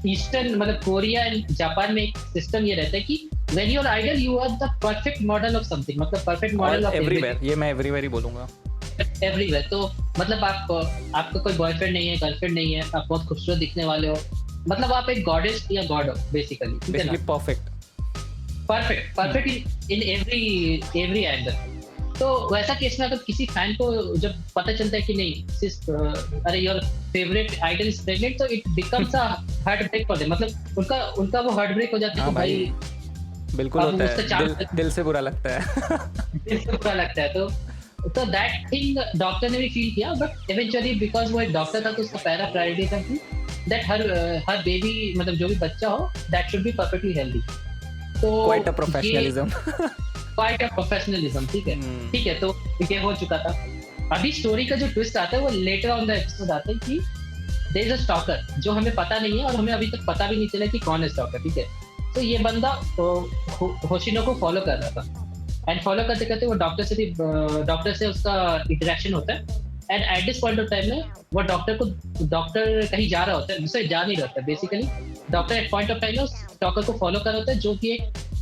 ईस्टर्न, मतलब कोरिया एंड जापान में एक सिस्टम ये रहता है कि when you are idol you are the perfect model of something, मतलब परफेक्ट मॉडल ऑफ एवरीवेयर, ये मैं एवरीवेयर ही बोलूंगा। एवरीवेयर। तो मतलब आपका कोई बॉयफ्रेंड नहीं है, गर्लफ्रेंड नहीं है, आप बहुत खूबसूरत दिखने वाले हो, मतलब आप एक गॉडेस या गॉड हो basically perfect in every angle. तो वैसा केस में अगर किसी फैन को जब पता चलता है कि नहीं अरे your favourite idol is pregnant, तो it becomes a heart break for them, मतलब उनका वो हार्ट ब्रेक हो जाता है कि भाई बिल्कुल अब होता उसका है, दिल से बुरा लगता है। दिल से बुरा लगता है। तो दैट थिंग डॉक्टर ने भी फील किया, बट इवेंचुअली बिकॉज वो एक डॉक्टर था तो उसका पहला प्रायोरिटी था कि दैट हर बेबी, मतलब जो भी बच्चा हो, that should be perfectly healthy. तो क्वाइट अ प्रोफेशनलिज्म। ठीक है। तो ये हो चुका था। अभी स्टोरी का जो ट्विस्ट आता है वो लेटर ऑन द एपिसोड आता है कि देयर इज अ स्टॉकर जो हमें पता नहीं है, और हमें अभी तक पता भी नहीं चला कि कौन है स्टॉकर, ठीक है। तो ये बंदा होशिनो को फॉलो कर रहा था, एंड फॉलो करते करते वो डॉक्टर से उसका इंटरेक्शन होता है, and at this point of time में वो डॉक्टर कहीं जा रहा होता है, दूसरे जा नहीं रहता basically. Doctor at point of time में स्टॉकर को फॉलो कर रहा होता है, जो कि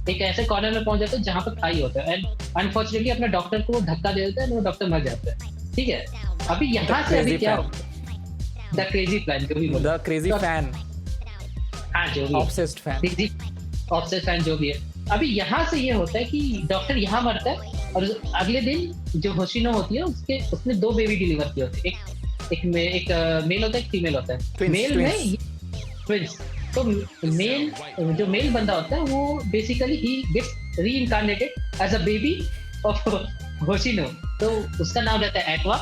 एक ऐसे कॉर्नर में पहुंच जाता है जहां पर खाई होता है, एंड अनफॉर्चुनेटली अपने डॉक्टर को वो धक्का दे देता है, वो डॉक्टर मर जाता है, ठीक है। अभी यहाँ से अभी क्या द क्रेजी प्लान, जो भी द क्रेजी फैन, हाँ जो भी ऑब्सेस्ड फैन, ऑब्सेस्ड फैन जो भी है। अभी यहाँ से ये होता है कि डॉक्टर यहाँ मरता है, और अगले दिन जो होशिनो होती है उसने 2 बेबी डिलीवर किए होते हैं, एक मेल होता है, एक फीमेल होता है। मेल में ट्विंस। तो जो मेल बंदा होता है वो basically he gets reincarnated as a baby of Hoshino, तो उसका नाम रहता है एक्वा।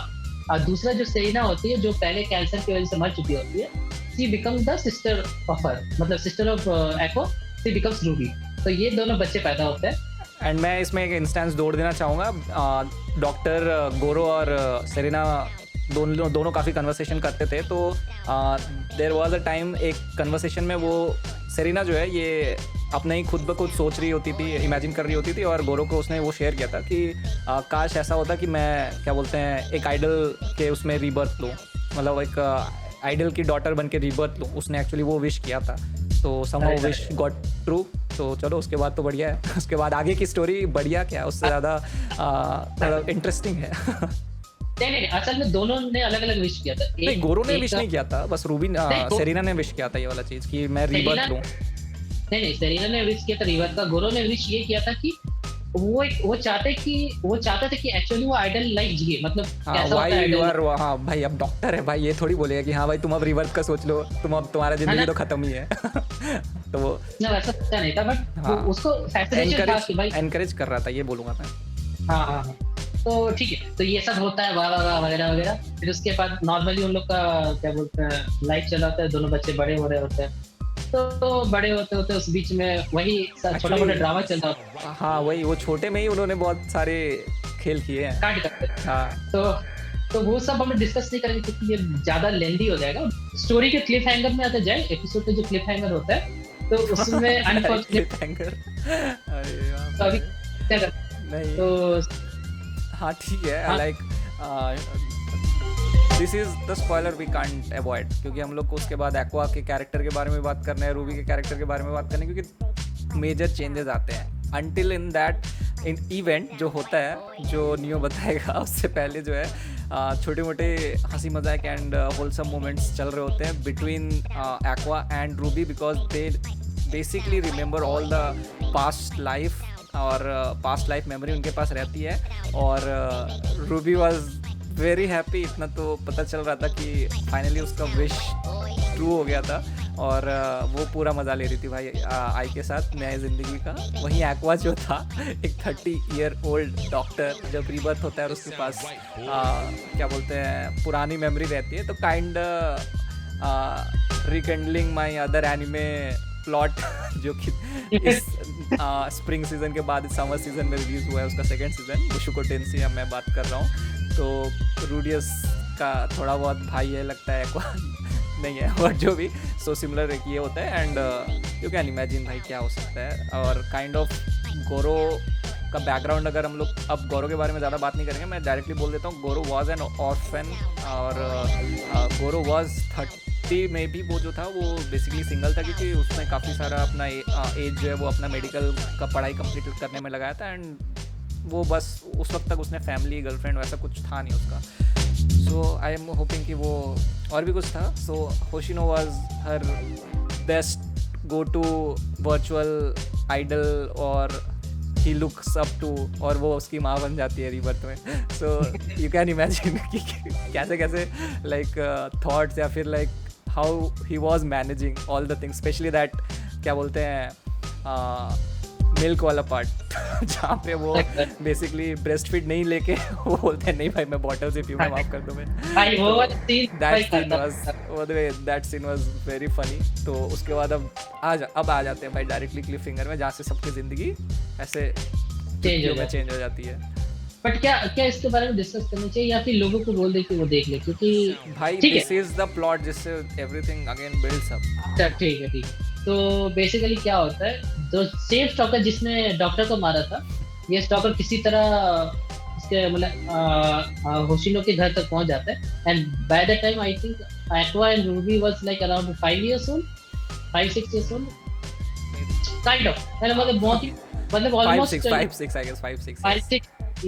और दूसरा जो सेरिना होती है जो पहले कैंसर की वजह से मर चुकी होती है, she becomes the sister of her, मतलब sister of Aqua, she becomes Ruby. तो ये दोनों बच्चे पैदा होते हैं। एंड मैं इसमें एक इंस्टेंस जोड़ देना चाहूँगा। डॉक्टर गोरो और सेरिना दोनों काफ़ी कन्वर्सेशन करते थे, तो देयर वाज अ टाइम, एक कन्वर्सेशन में वो सेरिना जो है ये अपने ही खुद ब खुद सोच रही होती थी, इमेजिन कर रही होती थी, और गोरो को उसने वो शेयर किया था कि काश ऐसा होता कि मैं क्या बोलते हैं एक आइडल के उसमें रीबर्थ लूँ, मतलब एक आइडल की डॉटर बन के रीबर्थ लूँ। उसने एक्चुअली वो विश किया था, तो समहाउ विश गॉट ट्रू। तो चलो उसके बाद तो बढ़िया है। उसके बाद आगे की स्टोरी बढ़िया क्या है, उससे ज़्यादा मतलब इंटरेस्टिंग है। नहीं, असल में दोनों ने अलग अलग विश किया था। नहीं, गोरो ने विश नहीं किया था, बस सेरिना ने विश किया था ये वाला चीज़ कि मैं रीबर्थ लूँ। नहीं, सेरिना ने विश किया था रीबर्थ का। गोरो ने विश ये किया था कि वो चाहते थे कि एक्चुअली वो आइडल लाइफ जिए, मतलब कैसा होता है आइडल। हाँ भाई, अब डॉक्टर है भाई, ये थोड़ी बोलेगा कि हाँ भाई तुम अब रीबर्थ का सोच लो, तुम अब तुम्हारा जिंदगी तो खत्म ही है। तो वो ना वैसा सोचा नहीं था, बट हाँ, उसको फैसिनेशन था कि भाई एनकरेज कर रहा था, ये बोलूंगा मैं। हाँ। तो ठीक है, तो ये सब होता है वाह वगैरह वगैरह। फिर उसके बाद नॉर्मली उन लोग का क्या बोलते हैं लाइफ चल रहा है, दोनों बच्चे बड़े हो रहे होते हैं। तो बड़े होते होते उस बीच में वही छोटा मोटा ड्रामा चल रहा होता है। हाँ वही, वो छोटे में ही उन्होंने बहुत सारे खेल किए हैं। काट करते हैं। हाँ तो वो सब हम डिस्कस नहीं करेंगे क्योंकि ये ज्यादा लेंदी हो जाएगा। स्टोरी के क्लिफ हैंगर में आते जाए, एपिसोड के जो क्लिफ हैंगर होता है तो उसमें अनफॉर्चुनेट अरे तो अभी क्या कर नहीं, तो हाँ ठीक है, like this is the spoiler we can't avoid, क्योंकि हम लोग को उसके बाद एक्वा के कैरेक्टर के बारे में बात करना है, रूबी के कैरेक्टर के बारे में बात करनी है, क्योंकि मेजर चेंजेस आते हैं। अनटिल इन दैट इवेंट जो होता है, जो नियो बताएगा, उससे पहले जो है छोटे मोटे हंसी मजाक एंड होलसम मोमेंट्स चल रहे होते हैं between aqua and Ruby, because they basically remember all the past life, और पास्ट लाइफ मेमोरी उनके पास रहती है। और रूबी वॉज वेरी हैप्पी, इतना तो पता चल रहा था कि फाइनली उसका विश ट्रू हो गया था, और वो पूरा मज़ा ले रही थी भाई आई के साथ नए ज़िंदगी का। वहीं एक्वा जो था, एक 30-year-old डॉक्टर, जब रीबर्थ होता है और उसके पास क्या बोलते हैं पुरानी मेमोरी रहती है, तो kind rekindling my other anime plot जो कि इस स्प्रिंग सीजन के बाद समर सीजन में रिलीज हुआ है, उसका सेकंड सीजन बुशुको टेंसी अब मैं बात कर रहा हूँ। तो रूडियस का थोड़ा बहुत भाई है लगता है, नहीं है, बट जो भी सो सिमिलर एक ये होता है। एंड यू कैन इमेजिन भाई क्या हो सकता है। और काइंड ऑफ गोरो का बैकग्राउंड, अगर हम लोग अब गोरो के बारे में ज़्यादा बात नहीं करेंगे, मैं डायरेक्टली बोल देता हूँ, गोरो वॉज एन ऑर्फन, और गोरो वॉज 30 में भी वो जो था वो बेसिकली सिंगल था, क्योंकि उसने काफ़ी सारा अपना एज जो है वो अपना मेडिकल का पढ़ाई कंप्लीट करने में लगाया था। एंड वो बस उस वक्त तक उसने फैमिली गर्लफ्रेंड वैसा कुछ था नहीं उसका। सो आई एम होपिंग कि वो और भी कुछ था। So Hoshino was her best go to virtual idol, और ही लुक्स अप टू, और वो उसकी माँ बन जाती है रीबर्थ में। सो यू कैन इमेजिन कि कैसे कैसे लाइक थॉट्स, या फिर like how he was managing all the things, specially that क्या बोलते हैं मिल्क वाला पार्ट, जहाँ पे वो बेसिकली ब्रेस्ट फीड नहीं लेके वो बोलते हैं नहीं भाई मैं बॉटल से पीऊंगा, माफ कर दो मैं। That scene was very funny. तो उसके बाद अब आ जाते हैं भाई डायरेक्टली क्लिफ फिंगर में, जहाँ से सबकी जिंदगी ऐसे चेंज हो जाती है। बट क्या इसके बारे में डिस्कस करना चाहिए, या फिर लोगों को बोल दे कि वो देख ले, क्योंकि भाई दिस इज द प्लॉट जिससे एवरीथिंग अगेन बिल्ड्स अप। ठीक है। तो बेसिकली क्या होता है, जो सेफ स्टॉकर जिसने डॉक्टर को मारा था, ये स्टॉकर किसी तरह इसके मतलब होशिनो के घर तक पहुंच जाता है। And by the time I think aqua and Ruby was like around 5 years old, 5-6 years old kind of, मतलब बहुत ही मतलब ऑलमोस्ट 5-6 आई गेस 5-6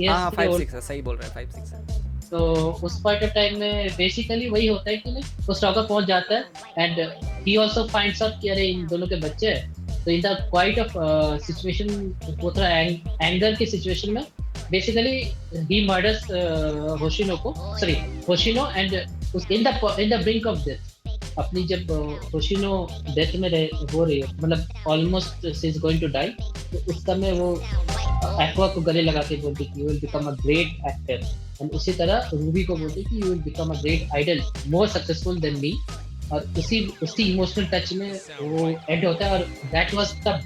हाँ 5-6 है, सही बोल रहे हैं 5-6 है। तो उस पॉइंट ऑफ टाइम में बेसिकली वही होता है कि वो स्टॉकर पहुंच जाता है and he also finds out कि अरे इन दोनों के बच्चे हैं। तो in the quite of situation, वो थोड़ा एंगर की सिचुएशन में basically he murders Hoshino and in the brink of death. अपनी जब होशिनो डेथ में हो रही है, मतलब almost she is going to die, तो उस समय वो एक्वा को गले लगा के बोलती कि you will become a great actor, and उसी तरह रूबी को बोलती कि you will become a great idol, more successful than me. और उसी इमोशनल टच में वो एंड होता है। और that was the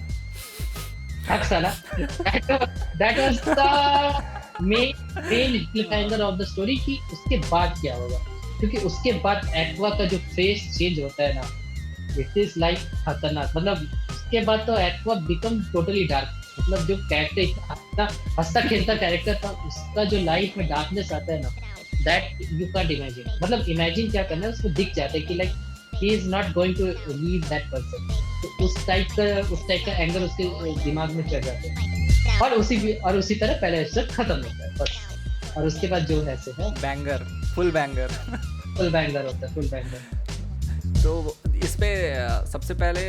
that was the main cliffhanger of the story कि उसके बाद क्या होगा, क्योंकि उसके बाद एक्वा का जो फेस चेंज होता है ना, इट इज लाइक खतरनाक। मतलब उसके बाद तो एक्वा बिकम टोटली डार्क। मतलब जो कैरेक्टर हंसता हंसता खेलता कैरेक्टर था, उसका जो लाइफ में डार्कनेस आता है ना, दैट यू कांट इमेजिन। मतलब इमेजिन क्या करना है, उसको दिख जाता है कि like he is not going to leave that person. तो उस टाइप का एंगर उसके दिमाग में चढ़ जाता है, और उसी तरह पहला एपिसोड खत्म होता है बस। और उसके बाद जो है सो है banger, full banger. Full banger होता है, फुल बैंगर। तो इस पे सबसे पहले,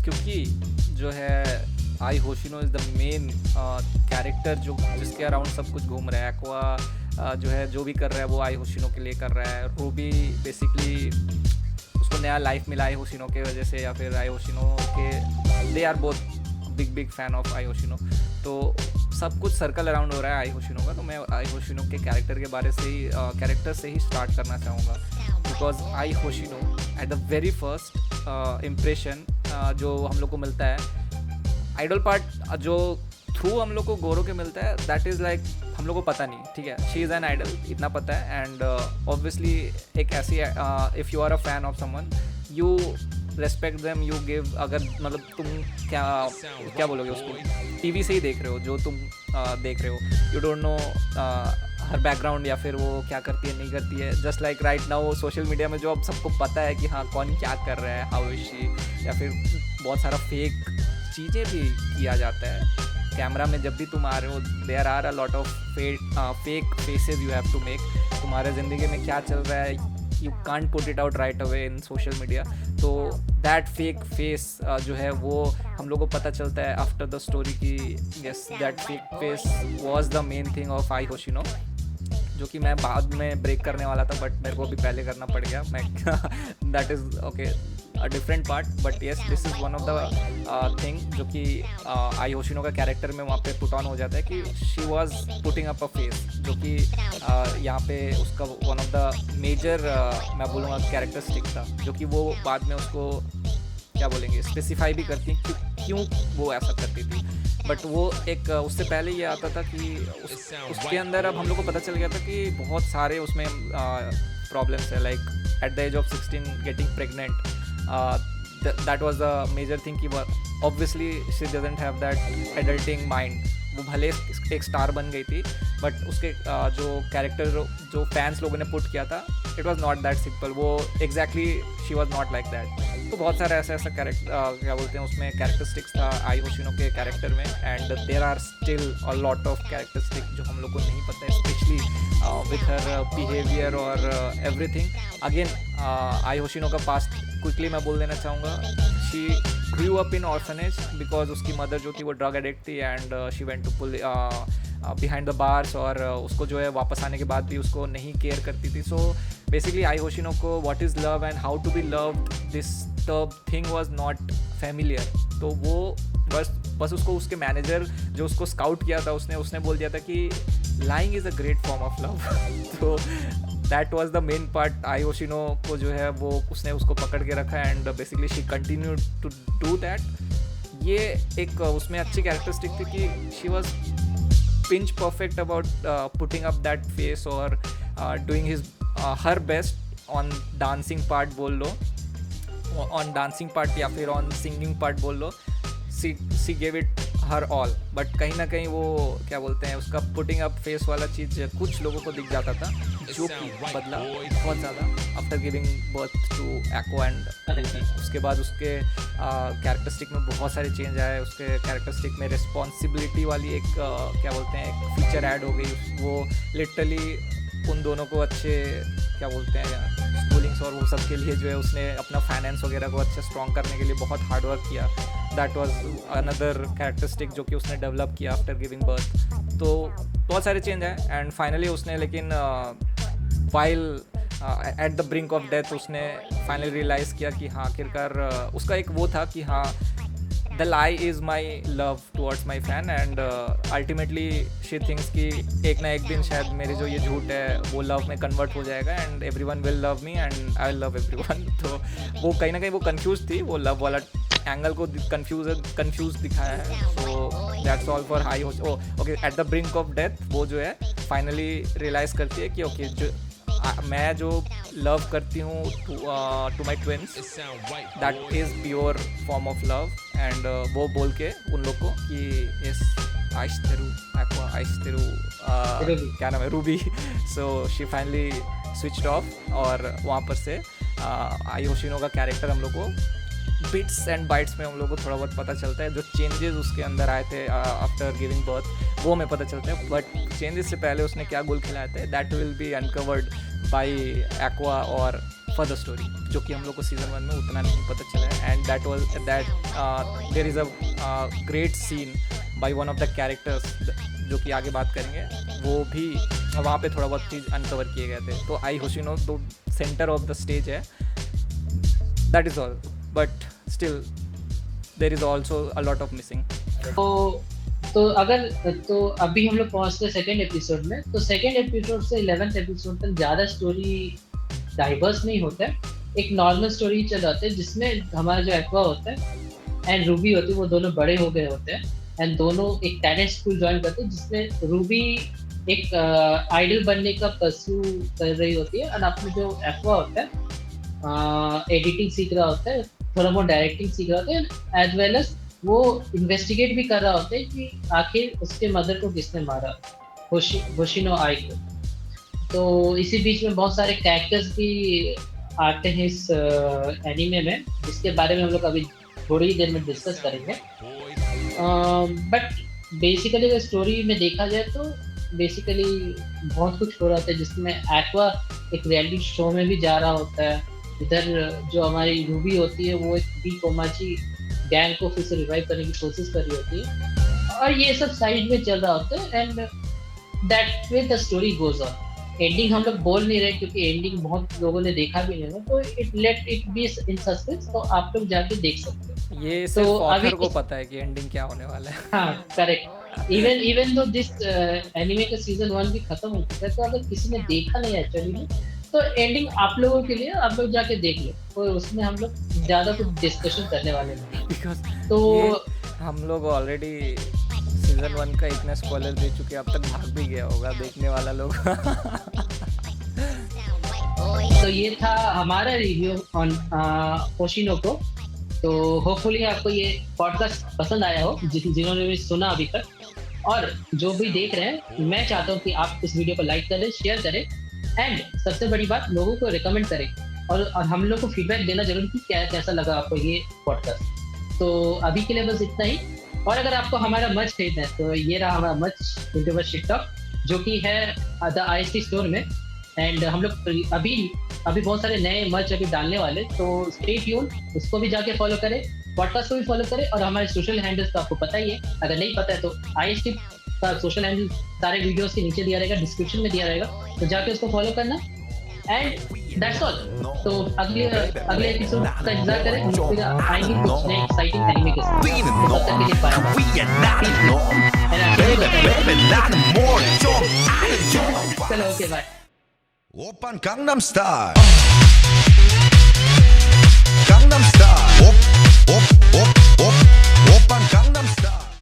क्योंकि जो है आई होशिनो इज़ द मेन कैरेक्टर जो जिसके अराउंड सब कुछ घूम रहा है। एक्वा जो है जो भी कर रहा है वो आई होशिनो के लिए कर रहा है। रूबी बेसिकली उसको नया लाइफ मिला आई होशिनो के वजह से, या फिर आई होशिनो के, they are both big fan of Ai Hoshino. तो सब कुछ सर्कल अराउंड हो रहा है आई होशिनो का। तो मैं आई होशिनो के कैरेक्टर के बारे से ही कैरेक्टर से ही स्टार्ट करना चाहूँगा, because Ai Hoshino at the very first impression जो हम लोग को मिलता है, आइडल पार्ट जो थ्रू हम लोग को गोरो के मिलता है, दैट इज़ लाइक हम लोग को पता नहीं, ठीक है, शी इज़ एन आइडल इतना पता है। एंड ऑब्वियसली एक ऐसी, if you are a fan of someone, you respect them, you give. अगर मतलब तुम क्या बोलोगे उसको, टीवी से ही देख रहे हो, जो तुम देख रहे हो, you don't know her background या फिर वो क्या करती है नहीं करती है। Just like right now social media में जो अब सबको पता है कि हाँ कौन क्या कर रहा है, हाउ इज शी, या फिर बहुत सारा फेक चीज़ें भी किया जाता है कैमरा में। जब भी तुम आ रहे हो, there are a lot of fake faces you have to make. तुम्हारे ज़िंदगी में क्या चल रहा है, you can't put it out right away in social media. तो दैट फेक फेस जो है वो हम लोग को पता चलता है आफ्टर द स्टोरी की yes that fake face was the main thing of Ai Hoshino, जो कि मैं बाद में ब्रेक करने वाला था बट मेरे को अभी पहले करना पड़ गया। मैं that is okay a different part, but yes this is one of the thing जो कि आई होशिनो का कैरेक्टर में वहाँ पे पुट ऑन हो जाता है कि she was putting up a face, जो कि यहाँ पे उसका वन ऑफ द मेजर मैं बोलूँगा कैरेक्टरिस्टिक था, जो कि वो बाद में उसको क्या बोलेंगे स्पेसिफाई भी करती कि क्यों वो ऐसा करती थी। बट वो एक उससे पहले ये आता था कि उसके अंदर अब हम लोग को पता चल गया था कि बहुत सारे उसमें प्रॉब्लम्स है, like at the age of 16 getting pregnant, that was the major thing कि obviously she doesn't have that adulting mind. वो भले एक स्टार बन गई थी बट उसके जो कैरेक्टर जो फैंस लोगों ने पुट किया था, it was not that simple. वो exactly she was not like that. तो बहुत सारा ऐसा कैरेक्टर क्या बोलते हैं उसमें कैरेक्टरिस्टिक्स था आई होशिनो के कैरेक्टर में। And there are still a lot of characteristic जो हम लोग को नहीं पता है, स्पेशली विथ हर बिहेवियर और एवरीथिंग। अगेन आई होशिनो का पास्ट क्विकली मैं बोल देना चाहूँगा। She grew up in orphanage because उसकी मदर जो थी वो ड्रग एडिक्ट थी, and she went to pull behind the bars, और उसको जो है वापस आने के बाद भी उसको नहीं केयर करती थी। सो बेसिकली आई होशिनो को what is love and how to be loved, this the thing was not familiar. तो वो बस उसको उसके मैनेजर जो उसको स्काउट किया था उसने बोल दिया था कि lying is a great form of love. तो that was the main part. Ai Hoshino को जो है वो उसने उसको पकड़ के रखा, and basically she continue to do that. ये एक उसमें अच्छी कैरेक्टरिस्टिक थी कि she was pinch perfect about putting up that face और doing his her best on dancing part बोल लो, ऑन डांसिंग पार्ट या फिर ऑन सिंगिंग पार्ट बोल लो। She gave it her all, but कहीं ना कहीं वो क्या बोलते हैं उसका पुटिंग अप फेस वाला चीज़ कुछ लोगों को दिख जाता था, जो कि बदला बहुत ज़्यादा after giving birth to Aqua and Ruby. उसके बाद उसके कैरेक्टरिस्टिक में बहुत सारे चेंज आए। उसके कैरेक्टरिस्टिक में रिस्पॉन्सिबिलिटी वाली एक क्या बोलते हैं एक फीचर ऐड हो गई। वो लिटरली उन दोनों को अच्छे क्या बोलते हैं स्कूलिंग्स और वो सब के लिए जो है उसने अपना फाइनेंस वगैरह को अच्छे स्ट्रॉन्ग करने के लिए बहुत हार्ड वर्क किया। दैट वाज अनदर कैरेक्टरिस्टिक जो कि उसने डेवलप किया आफ्टर गिविंग बर्थ। तो बहुत सारे चेंज आए, एंड फाइनली उसने लेकिन while at the brink of death उसने फाइनली रियलाइज़ किया कि हाँ आखिरकार उसका एक वो था कि हाँ the lie is my love towards my fan, and ultimately she thinks कि एक ना एक दिन शायद मेरे जो ये झूठ है वो लव में कन्वर्ट हो जाएगा, and everyone will love me and I will love everyone. तो वो कहीं ना कहीं वो कंफ्यूज थी, वो लव वाला एंगल को कंफ्यूज दिखाया है। So that's all for Ai okay at the brink of death वो जो है फाइनली रियलाइज़ करती है कि ओके जो मैं जो लव करती हूँ to my twins, that is pure form of love. And वो बोल के उन लोग को कि यस आइश तेरू एक्वा आइश तेरू रूबी। क्या नाम है, Ruby. So she finally switched off. और वहाँ पर से आई होशिनो का कैरेक्टर हम लोग को बिट्स एंड बाइट्स में हम लोग को थोड़ा बहुत पता चलता है। जो चेंजेस उसके अंदर आए थे आफ्टर गिविंग बर्थ वो हमें पता चलता है, बट चेंजेस से पहले उसने क्या गोल खिलाए थे that will be uncovered by Aqua और फर्दर स्टोरी, जो कि हम लोग को सीजन 1 में उतना नहीं पता चला है। And that was that there is a great scene by one of the characters जो कि आगे बात करेंगे, वो भी वहाँ पे थोड़ा बहुत चीज़ अनकवर किए गए थे। तो आई होशिनो तो सेंटर ऑफ द स्टेज है, that is all, but still there is also a lot of missing. तो अभी हम लोग पहुंचते हैं सेकेंड एपिसोड में। तो सेकेंड एपिसोड से 11th एपिसोड तक ज़्यादा स्टोरी डाइवर्स नहीं होता है, एक नॉर्मल स्टोरी चल जाता है जिसमें हमारा जो एक्वा होता है एंड रूबी होती है वो दोनों बड़े हो गए होते हैं एंड दोनों एक टैलेंट स्कूल ज्वाइन करते हैं जिसमें रूबी एक आइडल बनने का परस्यू कर रही होती है। और अपने जो एक्वा होता है एडिटिंग सीख रहा होता है, थोड़ा बहुत डायरेक्टिंग सीख रहा होता है, एज वेल एज वो इन्वेस्टिगेट भी कर रहा होता है कि आखिर उसके मदर को किसने मारा, होशिनो आई को। तो इसी बीच में बहुत सारे कैरेक्टर्स भी आते हैं इस एनीमे में, जिसके बारे में हम लोग अभी थोड़ी ही देर में डिस्कस करेंगे। बट बेसिकली अगर स्टोरी में देखा जाए तो बेसिकली बहुत कुछ हो रहा था, जिसमें एक्वा एक रियलिटी शो में भी जा रहा होता है। इधर जो हमारी रूबी होती है वो एक बी कोमाची गैंग को फिर से रिवाइव करने की कोशिश कर रही होती है, और ये सब साइड में चल रहा होता है। And that way the story goes on. Ending हम लोग बोल नहीं रहे क्योंकि एंडिंग बहुत लोगों ने देखा भी नहीं है, तो it let it be in suspense, तो आप लोग जाके देख सकते हो। ये सिर्फ तो ऑथर अभी को पता है कि एंडिंग क्या होने वाला है। हाँ correct. Even though this anime का सीजन 1 भी खत्म हो चुका है, तो अगर किसी ने देखा नहीं एक्चुअली में तो एंडिंग आप लोगों के लिए आप लोग जाके देख लो, तो उसमें हम लोग ज्यादा कुछ डिस्कशन करने वाले नहीं। बिकॉज तो हम लोग ऑलरेडी सीजन 1 का इतना स्पॉइलर दे चुके, अब तक भाग भी गया होगा देखने वाला लोग। तो ये था हमारा रिव्यू ऑन होशिनो को। तो होपफुली आपको ये पॉडकास्ट पसंद आया हो, जिन्होंने भी सुना अभी तक, और जो भी देख रहे हैं मैं चाहता हूँ कि आप इस वीडियो को लाइक करें, शेयर करें, एंड सबसे बड़ी बात लोगों को रिकमेंड करें, और हम लोग को फीडबैक देना जरूर कि क्या कैसा लगा आपको ये पॉडकास्ट। तो अभी के लिए बस इतना ही। और अगर आपको हमारा मर्च खरीदना है तो ये रहा हमारा मर्च यूट्यूबर शिकटॉक, जो कि है द IST स्टोर में। एंड हम लोग अभी बहुत सारे नए मर्च अभी डालने वाले, तो स्टे ट्यून, उसको भी जाके फॉलो करें, पॉडकास्ट को भी फॉलो करें, और हमारे सोशल हैंडल्स तो आपको पता ही है। अगर नहीं पता है तो IST का सोशल हैंडल सारे वीडियोस के नीचे दिया रहेगा, डिस्क्रिप्शन में दिया रहेगा, तो जाके उसको फॉलो करना। And that's all. तो अगले एपिसोड का इंतजार करें, हम फिर आएंगे कुछ नए एक्साइटिंग एनीमे के साथ। तब तक के लिए bye. We are not alone. Baby, not more. चलो okay bye. Open Gangnam Style. Gangnam